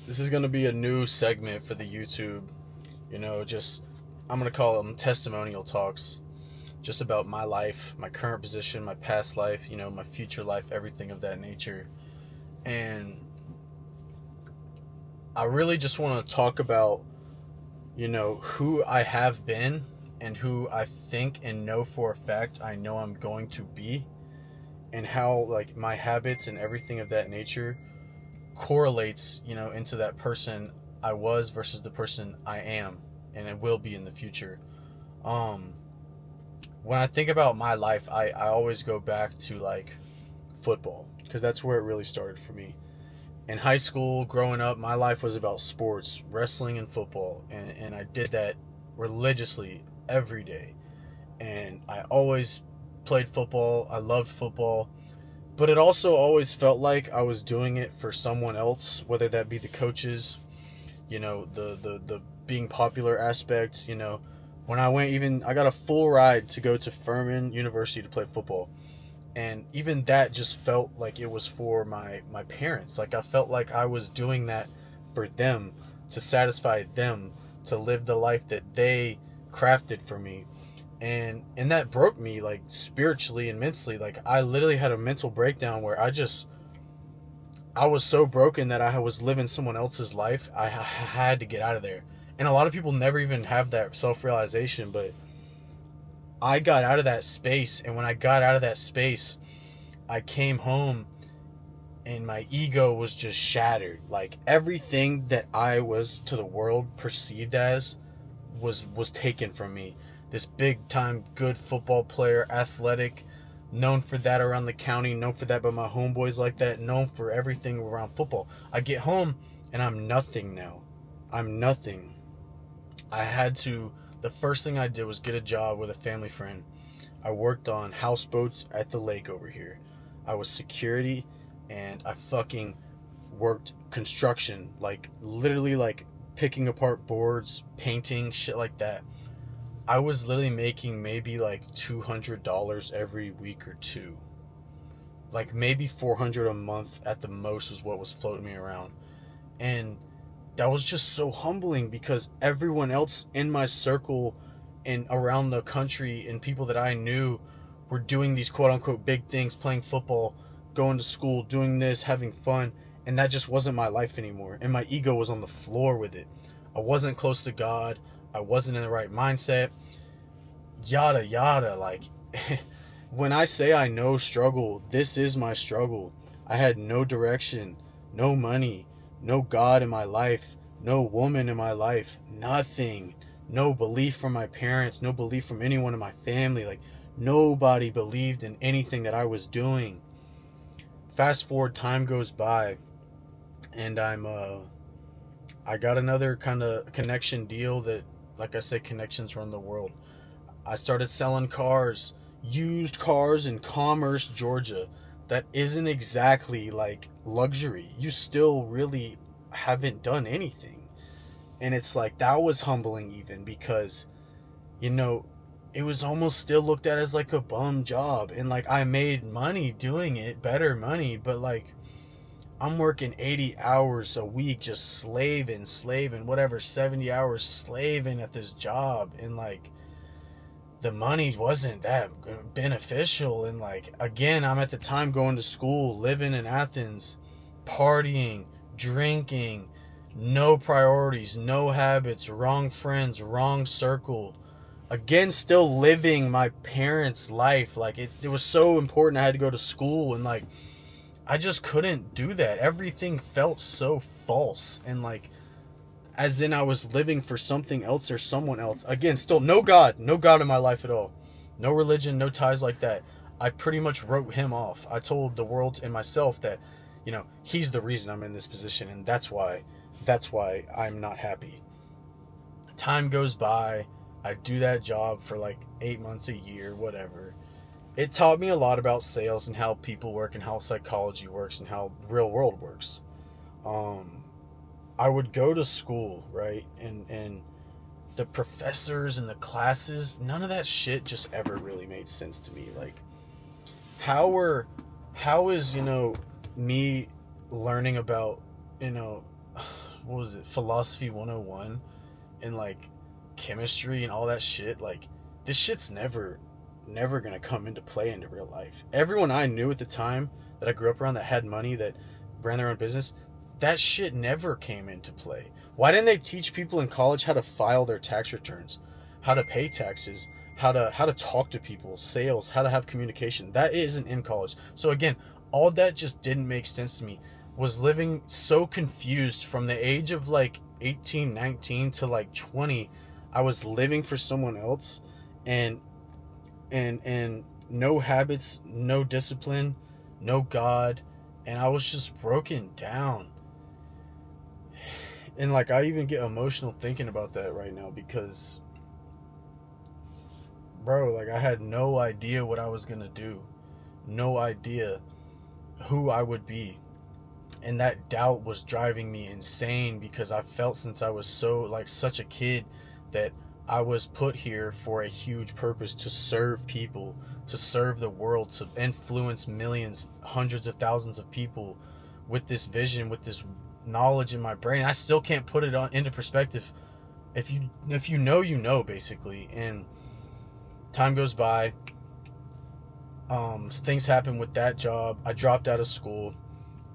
This is going to be a new segment for the YouTube. Just I'm going to call them testimonial talks, just about my life, my current position, my past life, my future life, everything of that nature. And I really just want to talk about, who I have been and who I think and know for a fact I know I'm going to be, and how like my habits and everything of that nature correlates, into that person I was versus the person I am and it will be in the future. Um, when I think about my life, I always go back to like football because that's where it really started for me. In high school, growing up, my life was about sports, wrestling and football, and I did that religiously every day. And I always played football. I loved football. But it also always felt like I was doing it for someone else, whether that be the coaches, the being popular aspects. When I got a full ride to go to Furman University to play football, and even that just felt like it was for my parents. Like I felt like I was doing that for them, to satisfy them, to live the life that they crafted for me. And that broke me, like spiritually and mentally. Like I literally had a mental breakdown where I was so broken that I was living someone else's life. I had to get out of there. And a lot of people never even have that self-realization, but I got out of that space. And when I got out of that space, I came home and my ego was just shattered. Like everything that I was to the world perceived as was taken from me. This big time good football player, athletic, known for that around the county, known for that by my homeboys like that, known for everything around football. I get home and I'm nothing now. I'm nothing. I had to, the first thing I did was get a job with a family friend. I worked on houseboats at the lake over here. I was security, and I fucking worked construction, like literally like picking apart boards, painting, shit like that. I was literally making maybe like $200 every week or two. Like maybe 400 a month at the most was what was floating me around. And that was just so humbling because everyone else in my circle and around the country and people that I knew were doing these quote unquote big things, playing football, going to school, doing this, having fun. And that just wasn't my life anymore. And my ego was on the floor with it. I wasn't close to God. I wasn't in the right mindset. Yada, yada. Like, when I say I know struggle, this is my struggle. I had no direction, no money, no God in my life, no woman in my life, nothing. No belief from my parents, no belief from anyone in my family. Like, nobody believed in anything that I was doing. Fast forward, time goes by, and I got another kind of connection deal that, like I said, connections run the world. I started selling cars, used cars in Commerce, Georgia. That isn't exactly like luxury. You still really haven't done anything. And it's like that was humbling even because, you know, it was almost still looked at as like a bum job. And like I made money doing it, better money, but like I'm working 80 hours a week just slaving, whatever, 70 hours slaving at this job. And like the money wasn't that beneficial. And like again, I'm at the time going to school, living in Athens, partying, drinking, no priorities, no habits, wrong friends, wrong circle. Again, still living my parents' life. Like it was so important. I had to go to school, and like I just couldn't do that. Everything felt so false, and like as in I was living for something else or someone else. Again, still no God in my life at all. No religion, no ties like that. I pretty much wrote him off. I told the world and myself that, he's the reason I'm in this position, and that's why I'm not happy. Time goes by. I do that job for like 8 months, a year, whatever. It taught me a lot about sales and how people work and how psychology works and how real world works. Um, I would go to school, right? And the professors and the classes, none of that shit just ever really made sense to me. Like how are how is, me learning about, you know, what was it, Philosophy 101 and like chemistry and all that shit, like this shit's never gonna come into play into real life. Everyone I knew at the time that I grew up around that had money, that ran their own business, that shit never came into play. Why didn't they teach people in college how to file their tax returns, how to pay taxes, how to talk to people, sales, how to have communication? That isn't in college. So again, all that just didn't make sense to me. Was living so confused from the age of like 18, 19 to like 20. I was living for someone else, and no habits, no discipline, no God, and I was just broken down. And like I even get emotional thinking about that right now because bro, like I had no idea what I was going to do. No idea who I would be. And that doubt was driving me insane because I felt since I was so like such a kid that I was put here for a huge purpose, to serve people, to serve the world, to influence millions, hundreds of thousands of people with this vision, with this knowledge in my brain. I still can't put it into perspective. If you know, you know, basically. And time goes by. Things happen with that job. I dropped out of school.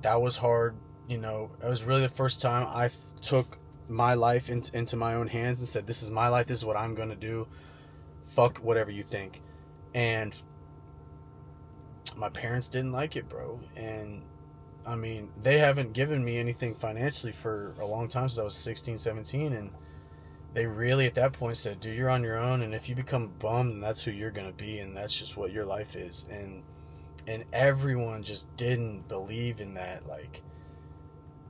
That was hard. You know, it was really the first time I took my life into my own hands and said, this is my life, this is what I'm gonna do, fuck whatever you think. And my parents didn't like it, bro. And I mean, they haven't given me anything financially for a long time, since I was 16, 17, and they really at that point said, dude, you're on your own, and if you become bummed, then that's who you're gonna be, and that's just what your life is. And everyone just didn't believe in that. Like,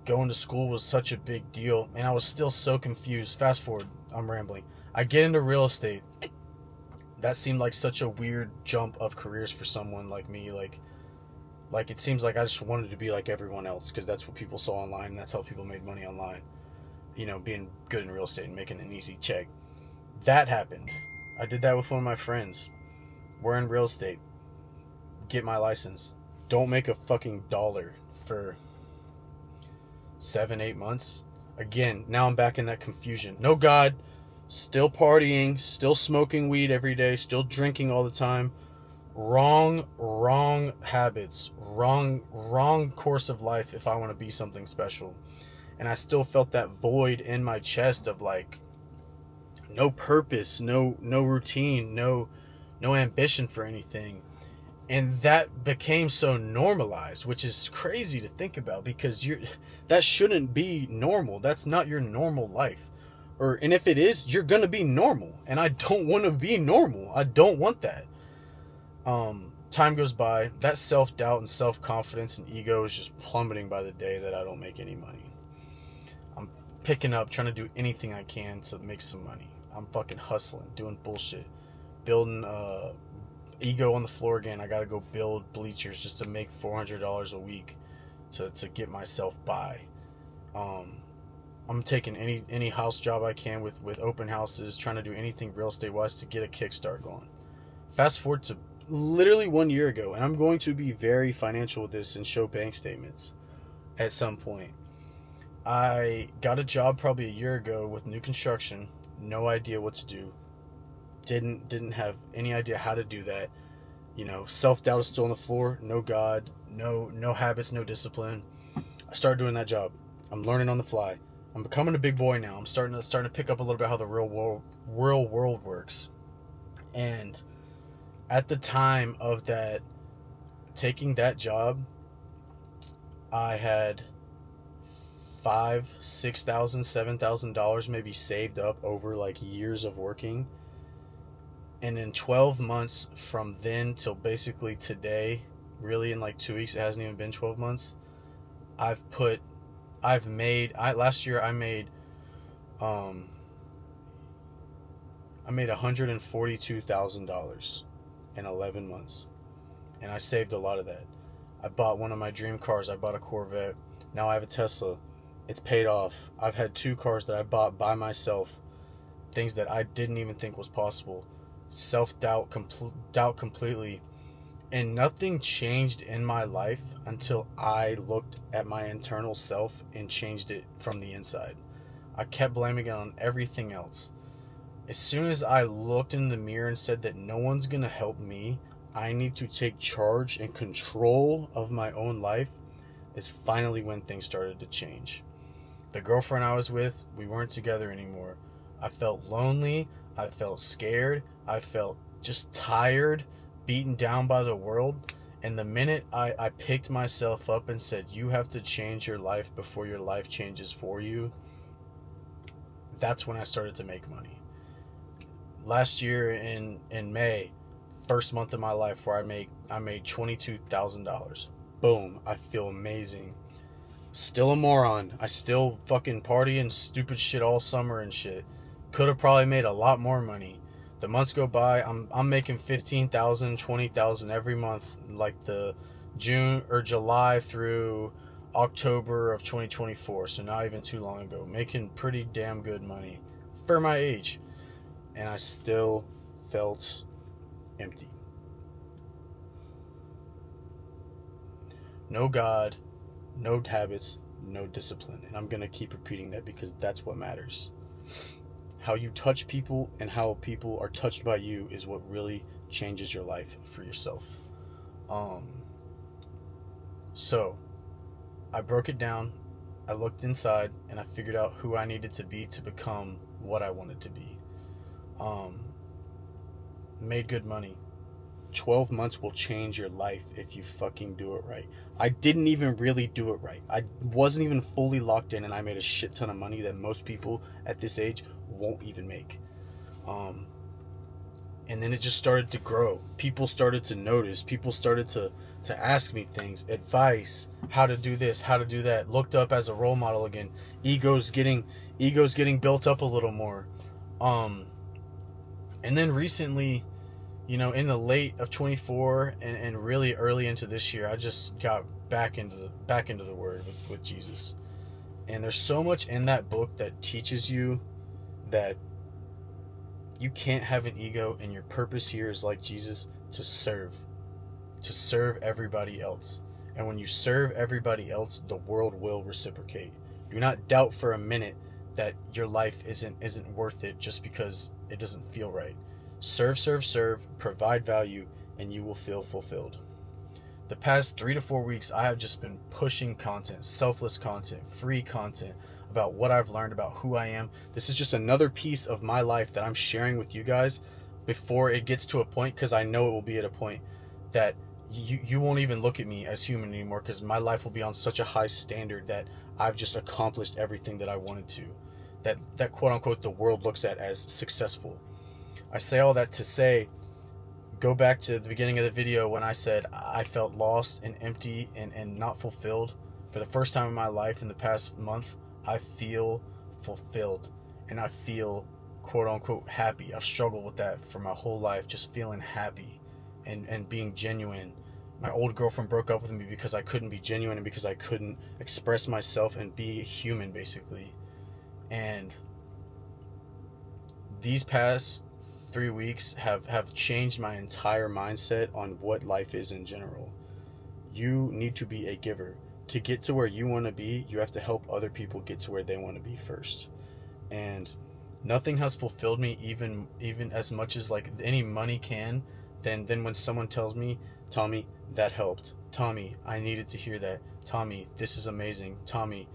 going to school was such a big deal, and I was still so confused. Fast forward, I'm rambling. I get into real estate. That seemed like such a weird jump of careers for someone like me. Like it seems like I just wanted to be like everyone else because that's what people saw online, and that's how people made money online. You know, being good in real estate and making an easy check. That happened. I did that with one of my friends. We're in real estate. Get my license. Don't make a fucking dollar for 7-8 months. Again, now I'm back in that confusion. No God, still partying, still smoking weed every day, still drinking all the time. Wrong habits, wrong course of life if I want to be something special. And I still felt that void in my chest of like no purpose, no routine, no ambition for anything. And that became so normalized, which is crazy to think about because that shouldn't be normal. That's not your normal life. And if it is, you're going to be normal. And I don't want to be normal. I don't want that. Time goes by. That self-doubt and self-confidence and ego is just plummeting by the day that I don't make any money. I'm picking up, trying to do anything I can to make some money. I'm fucking hustling, doing bullshit, building ego on the floor again. I gotta go build bleachers just to make $400 a week to get myself by. I'm taking any house job I can with open houses, trying to do anything real estate wise to get a kickstart going. Fast forward to literally 1 year ago, and I'm going to be very financial with this and show bank statements at some point. I got a job probably a year ago with new construction. No idea what to do. Didn't have any idea how to do that. You know, self-doubt is still on the floor. No God, no habits, no discipline. I started doing that job. I'm learning on the fly. I'm becoming a big boy now. I'm starting to pick up a little bit how the real world works. And at the time of that, taking that job, I had $5,000, $6,000, $7,000 maybe saved up over like years of working. And in 12 months from then till basically today, really in like 2 weeks, it hasn't even been 12 months, last year I made $142,000 in 11 months. And I saved a lot of that. I bought one of my dream cars. I bought a Corvette. Now I have a Tesla. It's paid off. I've had 2 cars that I bought by myself. Things that I didn't even think was possible. Self-doubt, doubt completely. And nothing changed in my life until I looked at my internal self and changed it from the inside. I kept blaming it on everything else. As soon as I looked in the mirror and said that no one's going to help me, I need to take charge and control of my own life, is finally when things started to change. The girlfriend I was with, we weren't together anymore. I felt lonely. I felt scared. I felt just tired, beaten down by the world. And the minute I picked myself up and said, you have to change your life before your life changes for you, that's when I started to make money. Last year in May, first month of my life where I made $22,000. Boom, I feel amazing. Still a moron. I still fucking party and stupid shit all summer and shit. Could have probably made a lot more money. The months go by, I'm making 15,000, 20,000 every month, like the June or July through October of 2024. So not even too long ago, making pretty damn good money for my age, and I still felt empty. No God, no habits, no discipline. And I'm going to keep repeating that because that's what matters. How you touch people and how people are touched by you is what really changes your life for yourself. So I broke it down. I looked inside and I figured out who I needed to be to become what I wanted to be. Made good money. 12 months will change your life if you fucking do it right. I didn't even really do it right. I wasn't even fully locked in, and I made a shit ton of money that most people at this age won't even make. And then it just started to grow. People started to notice. People started to ask me things, advice, how to do this, how to do that. Looked up as a role model again. Ego's getting built up a little more. And then recently, you know, in the late of 24 and really early into this year, I just got back into the word with Jesus. And there's so much in that book that teaches you that you can't have an ego, and your purpose here is like Jesus, to serve everybody else. And when you serve everybody else, the world will reciprocate. Do not doubt for a minute that your life isn't worth it just because it doesn't feel right. Serve, provide value, and you will feel fulfilled. The past 3 to 4 weeks, I have just been pushing content, selfless content, free content about what I've learned about who I am. This is just another piece of my life that I'm sharing with you guys before it gets to a point, because I know it will be at a point that you won't even look at me as human anymore, because my life will be on such a high standard that I've just accomplished everything that I wanted to, that quote unquote the world looks at as successful. I say all that to say, go back to the beginning of the video when I said I felt lost and empty and not fulfilled. For the first time in my life in the past month, I feel fulfilled and I feel quote unquote happy. I've struggled with that for my whole life, just feeling happy and being genuine. My old girlfriend broke up with me because I couldn't be genuine and because I couldn't express myself and be human, basically. And these past 3 weeks have changed my entire mindset on what life is in general. You need to be a giver. To get to where you want to be, you have to help other people get to where they want to be first. And nothing has fulfilled me even as much as like any money can than when someone tells me, Tommy, that helped. Tommy, I needed to hear that. Tommy, this is amazing. Tommy,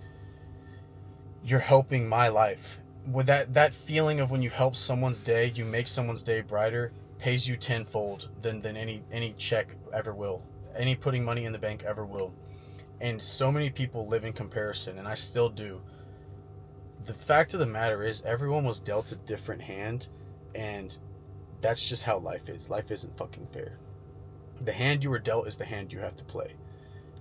you're helping my life. With that feeling of when you help someone's day, you make someone's day brighter, pays you tenfold than any check ever will, any putting money in the bank ever will. And so many people live in comparison, and I still do. The fact of the matter is, everyone was dealt a different hand, and that's just how life is. Life isn't fucking fair. The hand you were dealt is the hand you have to play.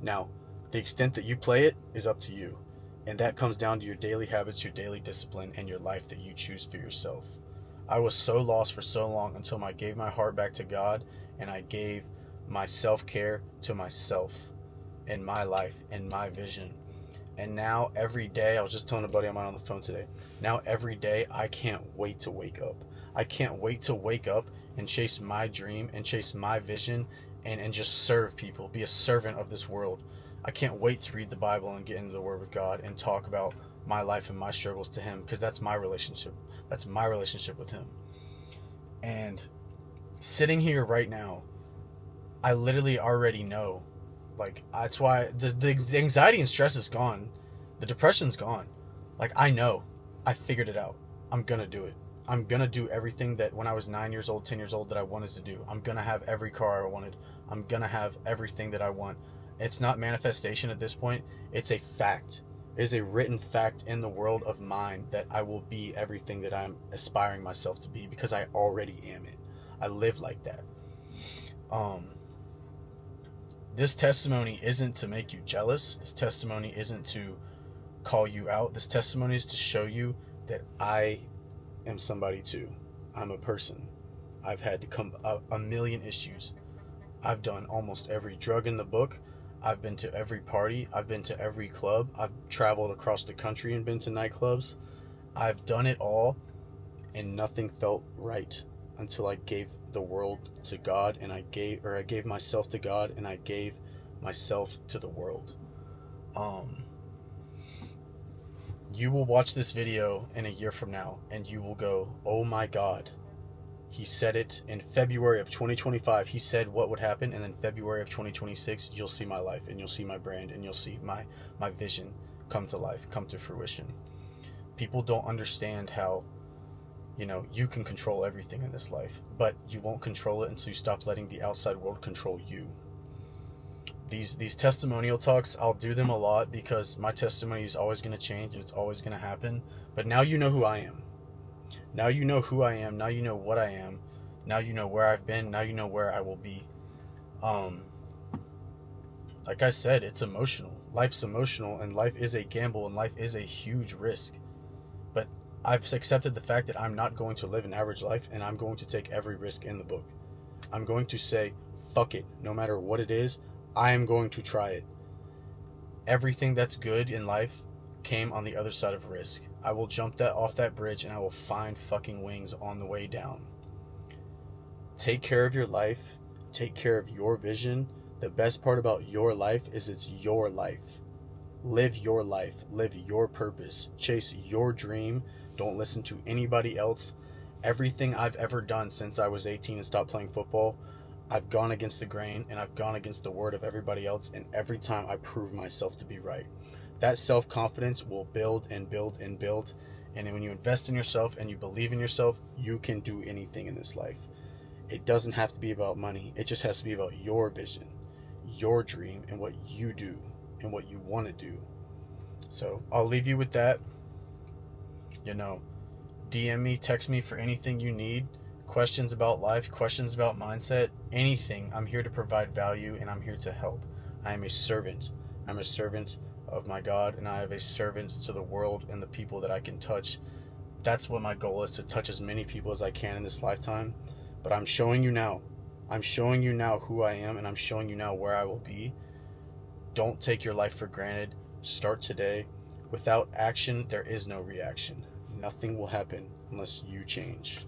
Now, the extent that you play it is up to you. And that comes down to your daily habits, your daily discipline, and your life that you choose for yourself. I was so lost for so long until I gave my heart back to God, and I gave my self-care to myself and my life and my vision. And now every day, I was just telling a buddy of mine on the phone today, now every day I can't wait to wake up. I can't wait to wake up and chase my dream and chase my vision and just serve people, be a servant of this world. I can't wait to read the Bible and get into the Word with God and talk about my life and my struggles to Him, because that's my relationship. That's my relationship with Him. And sitting here right now, I literally already know. Like, that's why the anxiety and stress is gone. The depression's gone. Like, I know. I figured it out. I'm going to do it. I'm going to do everything that when I was 9 years old, 10 years old, that I wanted to do. I'm going to have every car I wanted. I'm going to have everything that I want. It's not manifestation at this point. It's a fact. It is a written fact in the world of mine that I will be everything that I'm aspiring myself to be, because I already am it. I live like that. This testimony isn't to make you jealous. This testimony isn't to call you out. This testimony is to show you that I am somebody too. I'm a person. I've had to come a million issues. I've done almost every drug in the book. I've been to every party. I've been to every club. I've traveled across the country and been to nightclubs. I've done it all, and nothing felt right until I gave the world to God, and I gave myself to God, and I gave myself to the world. You will watch this video in a year from now, and you will go, oh my God. He said it in February of 2025. He said what would happen, and then February of 2026, you'll see my life, and you'll see my brand, and you'll see my vision come to life, come to fruition. People don't understand how, you can control everything in this life, but you won't control it until you stop letting the outside world control you. These testimonial talks, I'll do them a lot because my testimony is always going to change. It's always going to happen. But now you know who I am. Now you know who I am. Now you know what I am. Now you know where I've been. Now you know where I will be. Like I said, it's emotional. Life's emotional, and life is a gamble, and life is a huge risk. But I've accepted the fact that I'm not going to live an average life, and I'm going to take every risk in the book. I'm going to say, fuck it. No matter what it is, I am going to try it. Everything that's good in life came on the other side of risk. I will jump off that bridge, and I will find fucking wings on the way down. Take care of your life. Take care of your vision. The best part about your life is it's your life. Live your life. Live your purpose. Chase your dream. Don't listen to anybody else. Everything I've ever done since I was 18 and stopped playing football, I've gone against the grain, and I've gone against the word of everybody else, and every time I prove myself to be right. That self-confidence will build and build and build, and when you invest in yourself and you believe in yourself, you can do anything in this life. It doesn't have to be about money. It just has to be about your vision, your dream, and what you do and what you want to do. So I'll leave you with that. DM me, text me for anything you need. Questions about life, questions about mindset, anything. I'm here to provide value, and I'm here to help. I am a servant. I'm a servant of my God, and I have a servant to the world and the people that I can touch. That's what my goal is, to touch as many people as I can in this lifetime. But I'm showing you now. I'm showing you now who I am, and I'm showing you now where I will be. Don't take your life for granted. Start today. Without action, there is no reaction. Nothing will happen unless you change.